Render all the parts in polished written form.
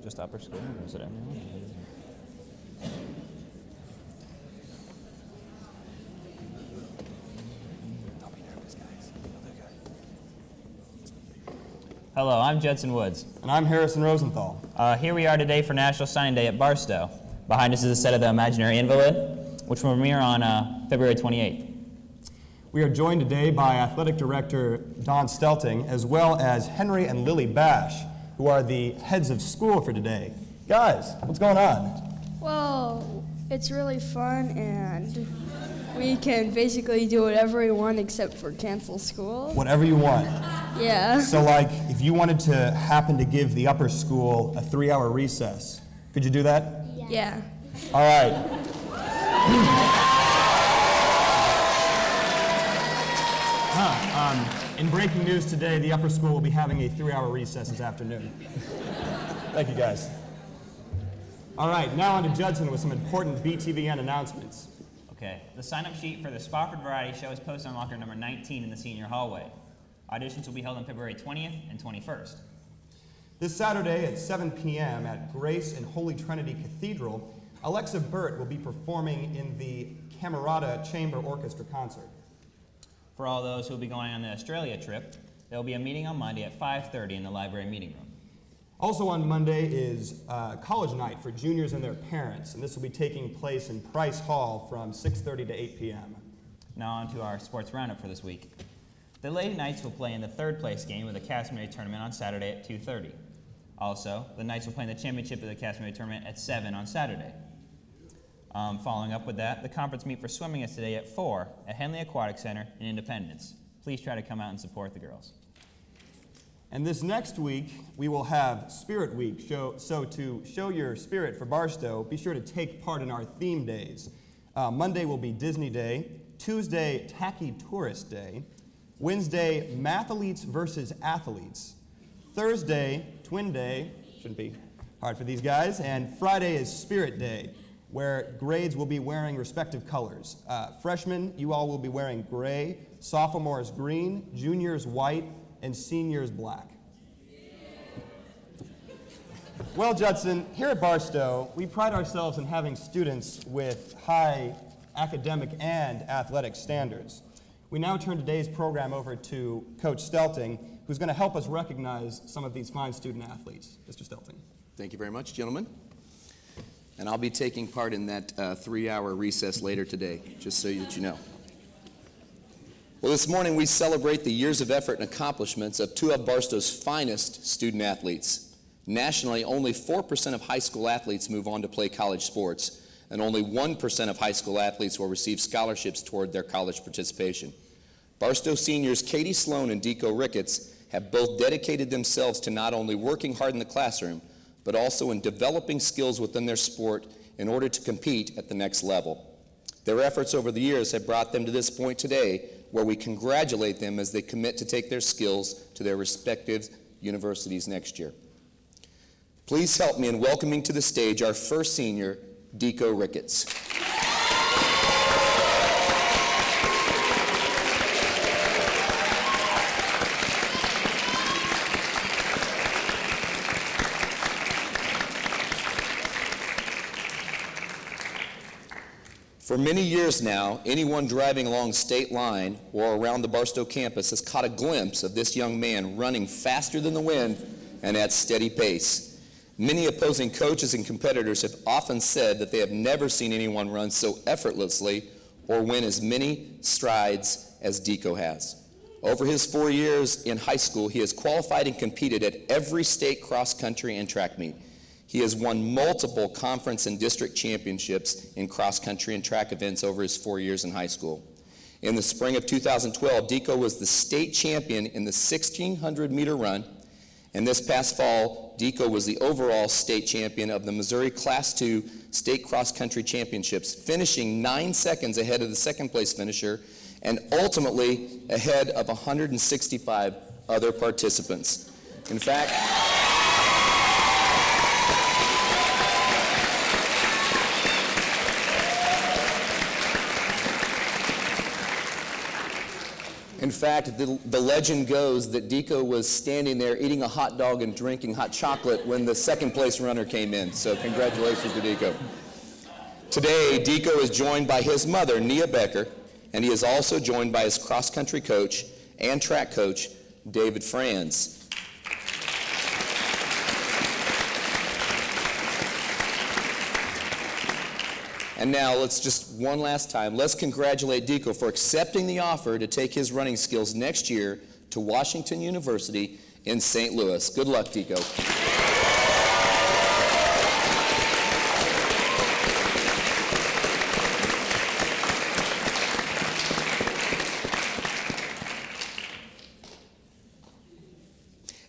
Just upper school, or is it everyone? Don't be nervous, guys. Hello, I'm Judson Woods. And I'm Harrison Rosenthal. Here we are today for National Signing Day at Barstow. Behind us is a set of The Imaginary Invalid, which will premiere on February 28th. We are joined today by Athletic Director Don Stelting, as well as Henry and Lily Bash, who are the heads of school for today. Guys, what's going on? Well, it's really fun, and we can basically do whatever we want except for cancel school. Whatever you want. Yeah. So, like, if you wanted to happen to give the upper school a 3-hour recess, could you do that? Yeah. All right. In breaking news today, the upper school will be having a 3-hour recess this afternoon. Thank you, guys. All right, now on to Judson with some important BTVN announcements. Okay, the sign-up sheet for the Spofford Variety Show is posted on locker number 19 in the senior hallway. Auditions will be held on February 20th and 21st. This Saturday at 7 p.m. at Grace and Holy Trinity Cathedral, Alexa Burt will be performing in the Camerata Chamber Orchestra concert. For all those who will be going on the Australia trip, there will be a meeting on Monday at 5:30 in the library meeting room. Also on Monday is college night for juniors and their parents, and this will be taking place in Price Hall from 6:30 to 8 p.m. Now on to our sports roundup for this week. The Lady Knights will play in the third place game of the Casimir tournament on Saturday at 2:30. Also, the Knights will play in the championship of the Casimir tournament at 7 on Saturday. Following up with that, the conference meet for swimming is today at 4 at Henley Aquatic Center in Independence. Please try to come out and support the girls. And this next week, we will have Spirit Week. So to show your spirit for Barstow, be sure to take part in our theme days. Monday will be Disney Day, Tuesday, Tacky Tourist Day, Wednesday, Mathletes versus Athletes, Thursday, Twin Day, shouldn't be hard for these guys, and Friday is Spirit Day, where grades will be wearing respective colors. Freshmen, you all will be wearing gray, sophomores green, juniors white, and seniors black. Well, Judson, here at Barstow, we pride ourselves in having students with high academic and athletic standards. We now turn today's program over to Coach Stelting, who's going to help us recognize some of these fine student athletes. Mr. Stelting. Thank you very much, gentlemen. And I'll be taking part in that 3-hour recess later today, just so that you know. Well, this morning we celebrate the years of effort and accomplishments of two of Barstow's finest student athletes. Nationally, only 4% of high school athletes move on to play college sports, and only 1% of high school athletes will receive scholarships toward their college participation. Barstow seniors Katie Sloan and Deco Ricketts have both dedicated themselves to not only working hard in the classroom, but also in developing skills within their sport in order to compete at the next level. Their efforts over the years have brought them to this point today, where we congratulate them as they commit to take their skills to their respective universities next year. Please help me in welcoming to the stage our first senior, Deco Ricketts. For many years now, anyone driving along State Line or around the Barstow campus has caught a glimpse of this young man running faster than the wind and at steady pace. Many opposing coaches and competitors have often said that they have never seen anyone run so effortlessly or win as many strides as Deco has. Over his 4 years in high school, he has qualified and competed at every state cross-country and track meet. He has won multiple conference and district championships in cross-country and track events over his 4 years in high school. In the spring of 2012, Deco was the state champion in the 1,600-meter run, and this past fall, Deco was the overall state champion of the Missouri Class II State Cross-Country Championships, finishing 9 seconds ahead of the second-place finisher and ultimately ahead of 165 other participants. In fact, In fact, the legend goes that Deco was standing there eating a hot dog and drinking hot chocolate when the second place runner came in. So congratulations to Deco. Today, Deco is joined by his mother, Nia Becker, and he is also joined by his cross-country coach and track coach, David Franz. And now, let's just one last time, let's congratulate Deco for accepting the offer to take his running skills next year to Washington University in St. Louis. Good luck, Deco.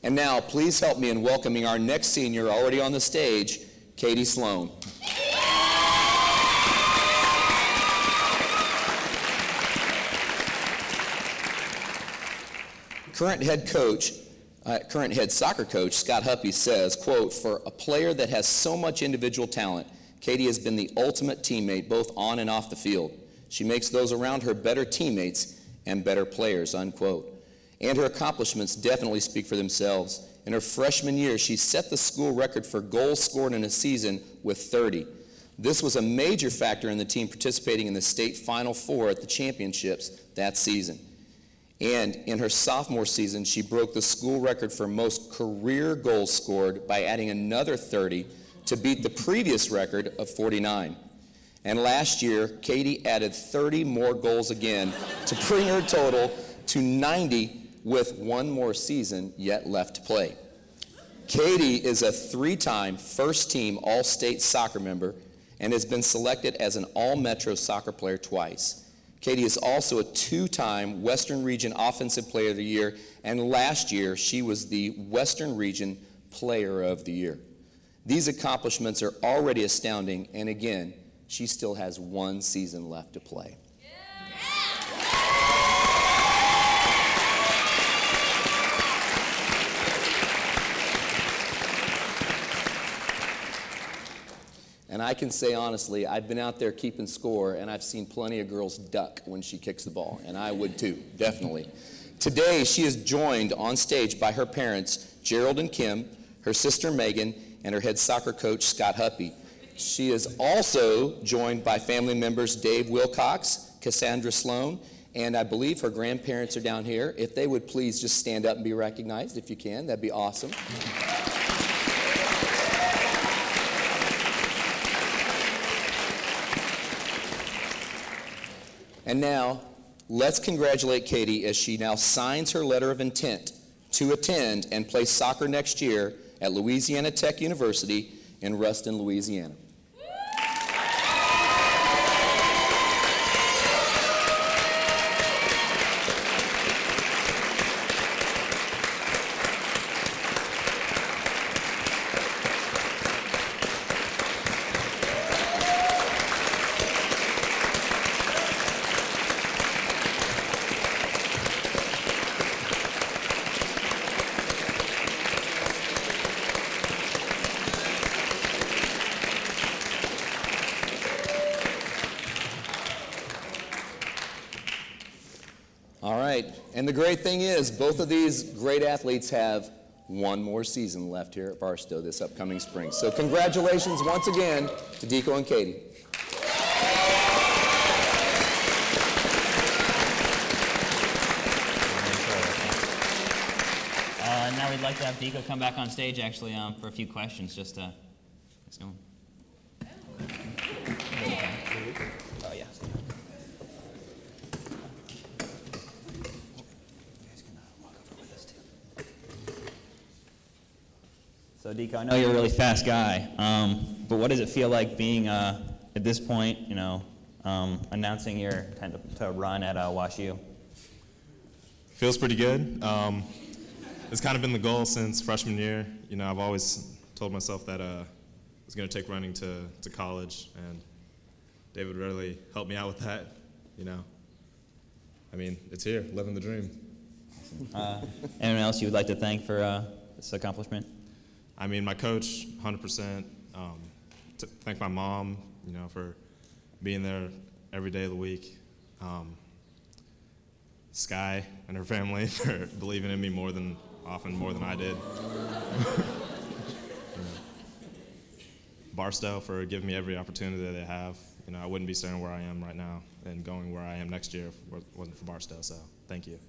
And now, please help me in welcoming our next senior already on the stage, Katie Sloan. Current head soccer coach Scott Huppy says, quote, "For a player that has so much individual talent, Katie has been the ultimate teammate both on and off the field. She makes those around her better teammates and better players," unquote. And her accomplishments definitely speak for themselves. In her freshman year, she set the school record for goals scored in a season with 30. This was a major factor in the team participating in the state Final Four at the championships that season. And in her sophomore season, she broke the school record for most career goals scored by adding another 30 to beat the previous record of 49. And last year, Katie added 30 more goals again to bring her total to 90 with one more season yet left to play. Katie is a 3-time first-team All-State soccer member and has been selected as an All-Metro soccer player twice. Katie is also a 2-time Western Region Offensive Player of the Year, and last year she was the Western Region Player of the Year. These accomplishments are already astounding, and again, she still has one season left to play. And I can say honestly, I've been out there keeping score, and I've seen plenty of girls duck when she kicks the ball, and I would too, definitely. Today, she is joined on stage by her parents, Gerald and Kim, her sister Megan, and her head soccer coach, Scott Huppy. She is also joined by family members Dave Wilcox, Cassandra Sloan, and I believe her grandparents are down here. If they would please just stand up and be recognized, if you can, that'd be awesome. And now, let's congratulate Katie as she now signs her letter of intent to attend and play soccer next year at Louisiana Tech University in Ruston, Louisiana. And the great thing is, both of these great athletes have one more season left here at Barstow this upcoming spring. So congratulations once again to Deco and Katie. Now we'd like to have Deco come back on stage, actually, for a few questions. Just let's go. Oh yeah. So Deco, I know you're a really fast guy, but what does it feel like being at this point, you know, announcing your intent to run at WashU? Feels pretty good. It's kind of been the goal since freshman year. You know, I've always told myself that I was going to take running to college, and David really helped me out with that. You know, I mean, it's here, living the dream. Anyone else you would like to thank for this accomplishment? I mean, my coach, 100%. Thank my mom, you know, for being there every day of the week. Sky and her family for believing in me more than I did. Barstow for giving me every opportunity that they have. You know, I wouldn't be standing where I am right now and going where I am next year if it wasn't for Barstow, so thank you.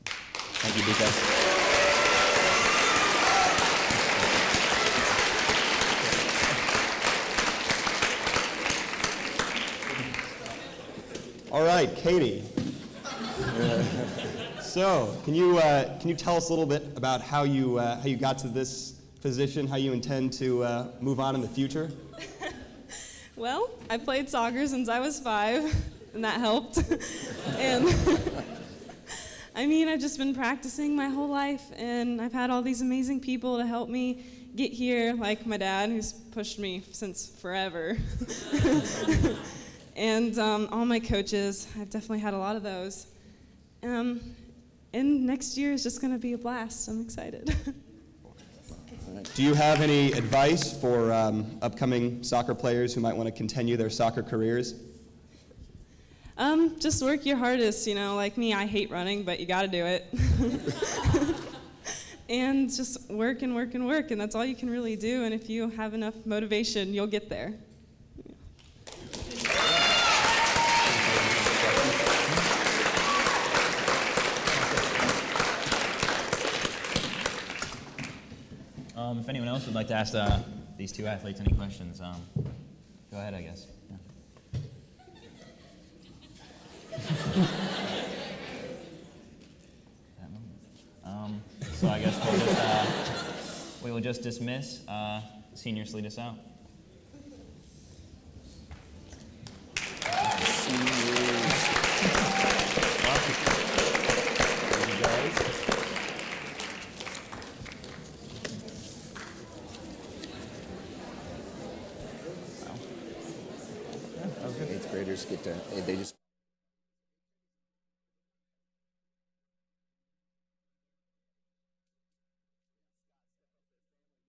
Thank you, BK. All right, Katie. So, can you tell us a little bit about how you got to this position, how you intend to move on in the future? Well, I played soccer since I was 5, and that helped. And I mean, I've just been practicing my whole life, and I've had all these amazing people to help me get here, like my dad, who's pushed me since forever. And all my coaches, I've definitely had a lot of those. And next year is just going to be a blast. I'm excited. Do you have any advice for upcoming soccer players who might want to continue their soccer careers? Just work your hardest, you know, like me, I hate running, but you gotta do it. And just work and work and work, and that's all you can really do, and if you have enough motivation, you'll get there. If anyone else would like to ask these two athletes any questions, go ahead, I guess. So I guess we will just dismiss. Seniors lead us out. Eighth graders get to, they just